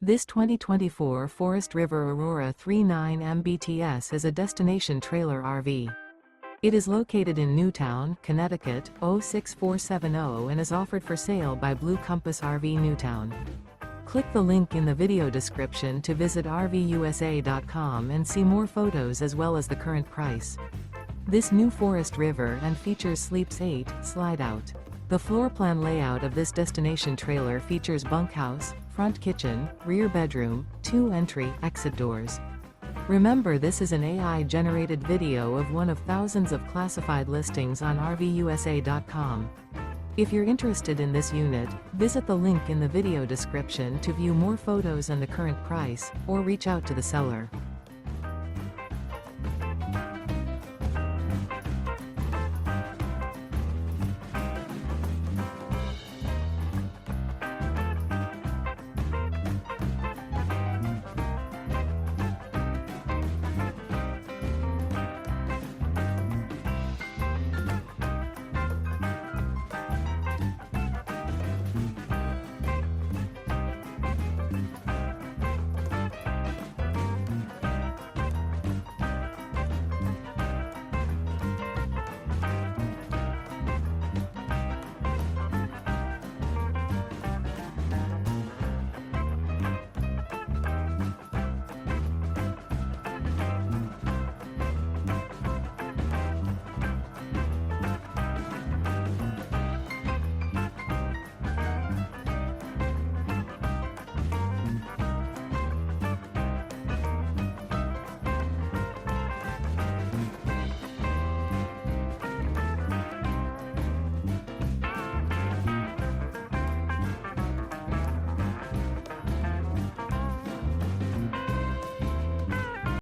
This 2024 Forest River Aurora 39 MBTS is a destination trailer RV. It is located in Newtown, Connecticut, 06470 and is offered for sale by Blue Compass RV Newtown. Click the link in the video description to visit RVUSA.com and see more photos as well as the current price. This new Forest River and features Sleeps 8, Slideout. The floor plan layout of this destination trailer features bunkhouse, front kitchen, rear bedroom, 2 entry/exit doors. Remember, this is an AI-generated video of one of thousands of classified listings on RVUSA.com. If you're interested in this unit, visit the link in the video description to view more photos and the current price, or reach out to the seller.